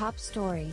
Top story.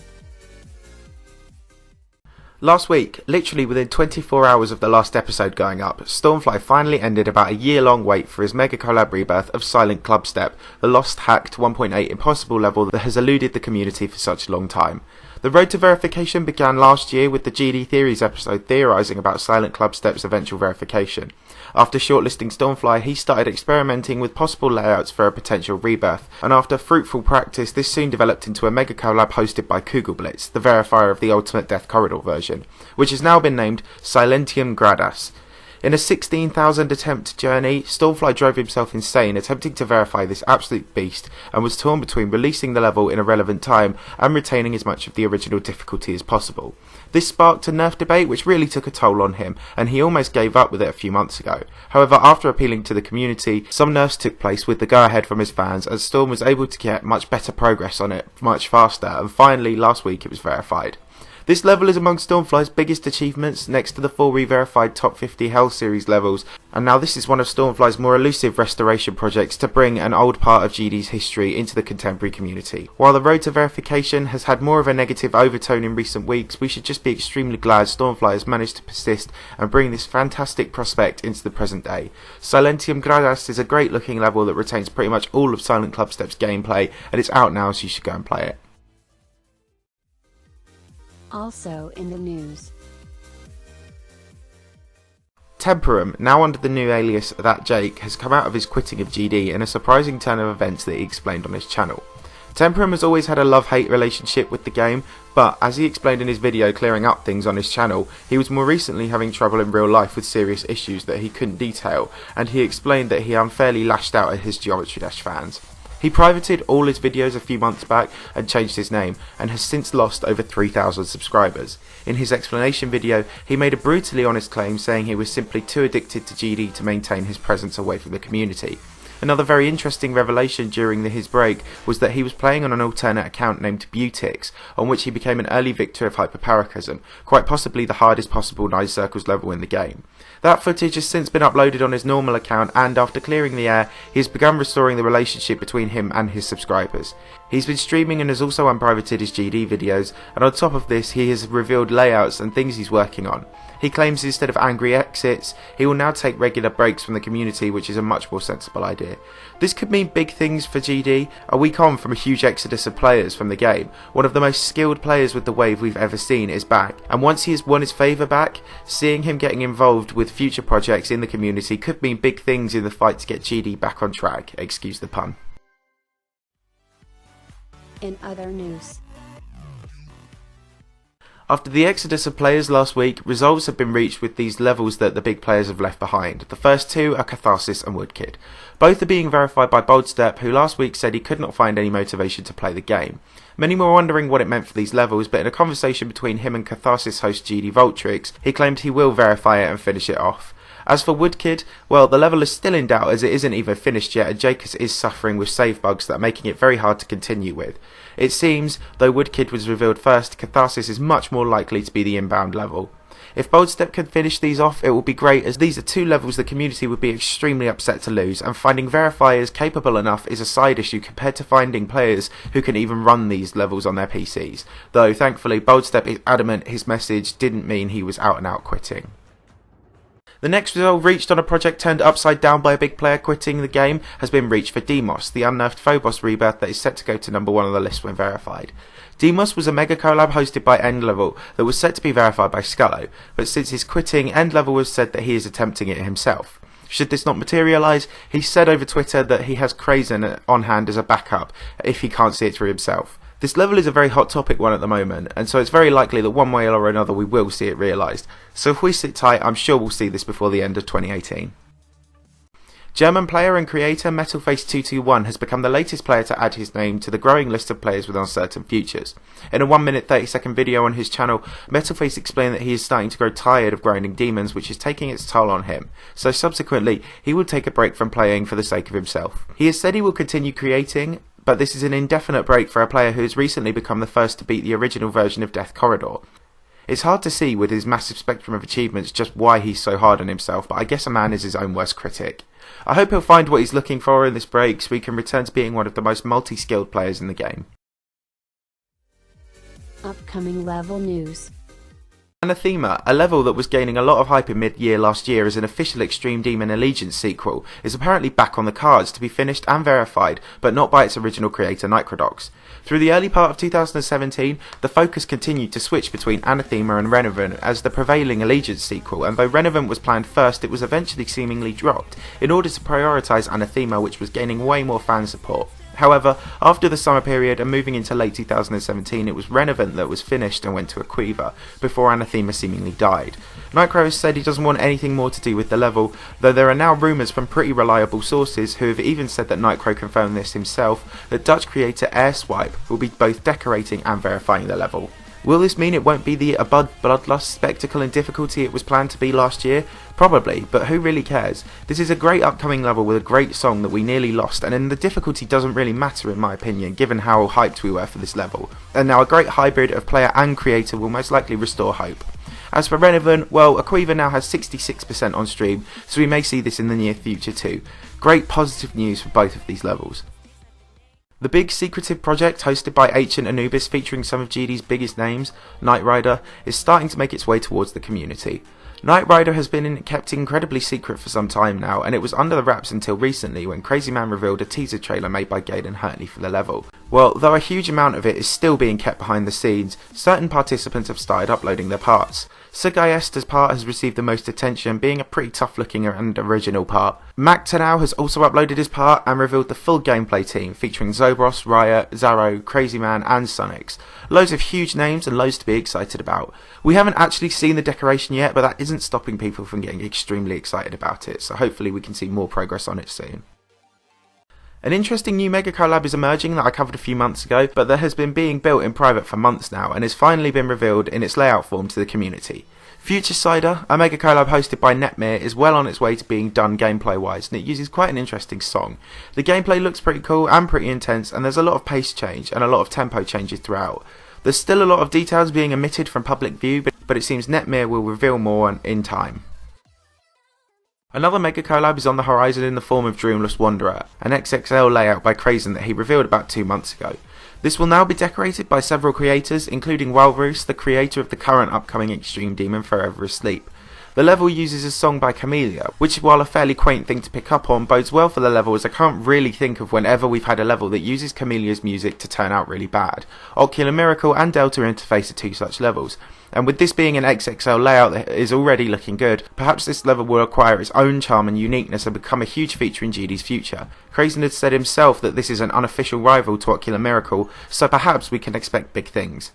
Last week, literally within 24 hours of the last episode going up, Stormfly finally ended about a year-long wait for his mega collab rebirth of Silent Clubstep, the lost, hacked 1.8 impossible level that has eluded the community for such a long time. The road to verification began last year with the GD Theories episode theorising about Silent Clubstep's eventual verification. After shortlisting Stormfly, he started experimenting with possible layouts for a potential rebirth, and after fruitful practice, this soon developed into a mega collab hosted by Kugelblitz, the verifier of the Ultimate Death Corridor version, which has now been named Silentium Gradas. In a 16,000 attempt journey, Stormfly drove himself insane attempting to verify this absolute beast and was torn between releasing the level in a relevant time and retaining as much of the original difficulty as possible. This sparked a nerf debate which really took a toll on him, and he almost gave up with it a few months ago. However, after appealing to the community, some nerfs took place with the go-ahead from his fans, as Storm was able to get much better progress on it much faster, and finally last week it was verified. This level is among Stormfly's biggest achievements, next to the 4 re-verified top 50 Hell series levels, and now this is one of Stormfly's more elusive restoration projects to bring an old part of GD's history into the contemporary community. While the road to verification has had more of a negative overtone in recent weeks, we should just be extremely glad Stormfly has managed to persist and bring this fantastic prospect into the present day. Silentium Gradas is a great looking level that retains pretty much all of Silent Clubstep's gameplay, and it's out now, so you should go and play it. Also in the news. Temporum, now under the new alias That Jake, has come out of his quitting of GD in a surprising turn of events that he explained on his channel. Temporum has always had a love-hate relationship with the game, but as he explained in his video clearing up things on his channel, he was more recently having trouble in real life with serious issues that he couldn't detail, and he explained that he unfairly lashed out at his Geometry Dash fans. He privated all his videos a few months back and changed his name, and has since lost over 3,000 subscribers. In his explanation video, he made a brutally honest claim saying he was simply too addicted to GD to maintain his presence away from the community. Another very interesting revelation during his break was that he was playing on an alternate account named Butix, on which he became an early victor of hyperparakism, quite possibly the hardest possible 9 circles level in the game. That footage has since been uploaded on his normal account, and after clearing the air, he has begun restoring the relationship between him and his subscribers. He's been streaming and has also unprivated his GD videos, and on top of this he has revealed layouts and things he's working on. He claims instead of angry exits, he will now take regular breaks from the community, which is a much more sensible idea. This could mean big things for GD. A week on from a huge exodus of players from the game, one of the most skilled players with the wave we've ever seen is back, and once he has won his favour back, seeing him getting involved with future projects in the community could mean big things in the fight to get GD back on track, excuse the pun. In other news. After the exodus of players last week, resolves have been reached with these levels that the big players have left behind. The first two are Catharsis and Woodkid. Both are being verified by Boldstep, who last week said he could not find any motivation to play the game. Many were wondering what it meant for these levels, but in a conversation between him and Catharsis host GD Voltrix, he claimed he will verify it and finish it off. As for Woodkid, well, the level is still in doubt as it isn't even finished yet, and Jacobs is suffering with save bugs that are making it very hard to continue with. It seems, though Woodkid was revealed first, Catharsis is much more likely to be the inbound level. If Boldstep can finish these off, it will be great, as these are two levels the community would be extremely upset to lose, and finding verifiers capable enough is a side issue compared to finding players who can even run these levels on their PCs. Though, thankfully, Boldstep is adamant his message didn't mean he was out and out quitting. The next result reached on a project turned upside down by a big player quitting the game has been reached for Deimos, the unnerfed Phobos rebirth that is set to go to number 1 on the list when verified. Deimos was a mega collab hosted by Endlevel that was set to be verified by Scullo, but since his quitting, Endlevel has said that he is attempting it himself. Should this not materialise, he said over Twitter that he has Crazen on hand as a backup if he can't see it through himself. This level is a very hot topic one at the moment, and so it's very likely that one way or another we will see it realised. So if we sit tight, I'm sure we'll see this before the end of 2018. German player and creator Metalface221 has become the latest player to add his name to the growing list of players with uncertain futures. In a 1 minute 30-second video on his channel, Metalface explained that he is starting to grow tired of grinding demons, which is taking its toll on him, so subsequently he will take a break from playing for the sake of himself. He has said he will continue creating, but this is an indefinite break for a player who has recently become the first to beat the original version of Death Corridor. It's hard to see with his massive spectrum of achievements just why he's so hard on himself, but I guess a man is his own worst critic. I hope he'll find what he's looking for in this break so he can return to being one of the most multi-skilled players in the game. Upcoming level news. Anathema, a level that was gaining a lot of hype in mid-year last year as an official Extreme Demon Allegiance sequel, is apparently back on the cards to be finished and verified, but not by its original creator Nitrodox. Through the early part of 2017, the focus continued to switch between Anathema and Relevant as the prevailing Allegiance sequel, and though Relevant was planned first, it was eventually seemingly dropped, in order to prioritise Anathema, which was gaining way more fan support. However, after the summer period and moving into late 2017, it was Relevant that was finished and went to a Quiver, before Anathema seemingly died. Nitro has said he doesn't want anything more to do with the level, though there are now rumours from pretty reliable sources who have even said that Nitro confirmed this himself, that Dutch creator AirSwipe will be both decorating and verifying the level. Will this mean it won't be the Abud Bloodlust spectacle and difficulty it was planned to be last year? Probably, but who really cares? This is a great upcoming level with a great song that we nearly lost, and the difficulty doesn't really matter in my opinion, given how hyped we were for this level. And now a great hybrid of player and creator will most likely restore hope. As for Relevant, well, Aquiva now has 66% on stream, so we may see this in the near future too. Great positive news for both of these levels. The big secretive project hosted by Ancient Anubis featuring some of GD's biggest names, Knight Rider, is starting to make its way towards the community. Knight Rider has been kept incredibly secret for some time now, and it was under the wraps until recently when Crazy Man revealed a teaser trailer made by Gaiden Hurtley for the level. Well, though a huge amount of it is still being kept behind the scenes, certain participants have started uploading their parts. Sugayesta's part has received the most attention, being a pretty tough looking and original part. Mac Tanao has also uploaded his part and revealed the full gameplay team, featuring Zobros, Riot, Zaro, Crazy Man and Sonix. Loads of huge names and loads to be excited about. We haven't actually seen the decoration yet, but that isn't stopping people from getting extremely excited about it, so hopefully we can see more progress on it soon. An interesting new mega collab is emerging that I covered a few months ago, but that has been being built in private for months now and has finally been revealed in its layout form to the community. Future Cider, a mega collab hosted by Netmere, is well on its way to being done gameplay wise, and it uses quite an interesting song. The gameplay looks pretty cool and pretty intense, and there's a lot of pace change and a lot of tempo changes throughout. There's still a lot of details being omitted from public view, but it seems Netmere will reveal more in time. Another mega collab is on the horizon in the form of Dreamless Wanderer, an XXL layout by Crazen that he revealed about 2 months ago. This will now be decorated by several creators, including Walrus, the creator of the current upcoming Extreme Demon Forever Asleep. The level uses a song by Camellia, which while a fairly quaint thing to pick up on, bodes well for the level as I can't really think of whenever we've had a level that uses Camellia's music to turn out really bad. Ocular Miracle and Delta Interface are 2 such levels. And with this being an XXL layout that is already looking good, perhaps this level will acquire its own charm and uniqueness and become a huge feature in GD's future. Crazen had said himself that this is an unofficial rival to Ocular Miracle, so perhaps we can expect big things.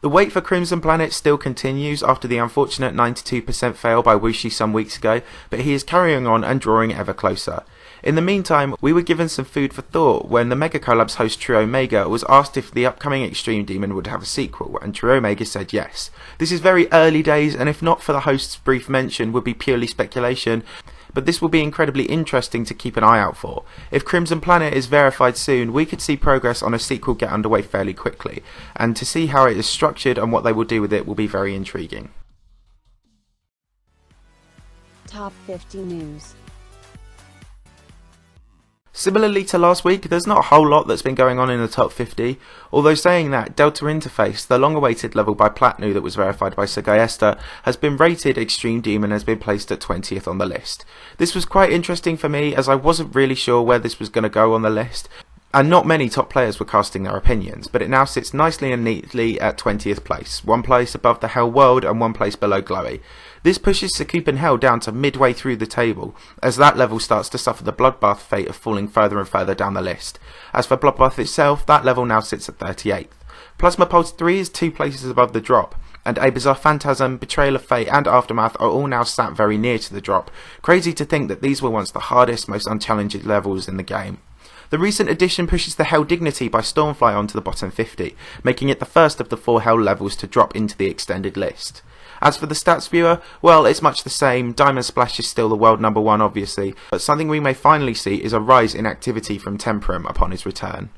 The wait for Crimson Planet still continues after the unfortunate 92% fail by Wuxi some weeks ago, but he is carrying on and drawing ever closer. In the meantime, we were given some food for thought when the Mega Collab's host True Omega was asked if the upcoming Extreme Demon would have a sequel, and True Omega said yes. This is very early days, and if not for the host's brief mention, would be purely speculation, but this will be incredibly interesting to keep an eye out for. If Crimson Planet is verified soon, we could see progress on a sequel get underway fairly quickly, and to see how it is structured and what they will do with it will be very intriguing. Top 50 news. Similarly to last week, there's not a whole lot that's been going on in the top 50, although saying that, Delta Interface, the long-awaited level by Platnu that was verified by Sugayesta, has been rated Extreme Demon and has been placed at 20th on the list. This was quite interesting for me as I wasn't really sure where this was going to go on the list, and not many top players were casting their opinions, but it now sits nicely and neatly at 20th place, 1 place above the Hell World and 1 place below Glowy. This pushes Sakupin Hell down to midway through the table, as that level starts to suffer the Bloodbath fate of falling further and further down the list. As for Bloodbath itself, that level now sits at 38th. Plasma Pulse 3 is 2 places above the drop, and A Bizarre Phantasm, Betrayal of Fate and Aftermath are all now sat very near to the drop. Crazy to think that these were once the hardest, most unchallenged levels in the game. The recent addition pushes the Hell Dignity by Stormfly onto the bottom 50, making it the first of the 4 Hell levels to drop into the extended list. As for the stats viewer, well, it's much the same. Diamond Splash is still the world number 1 obviously, but something we may finally see is a rise in activity from Temporum upon his return.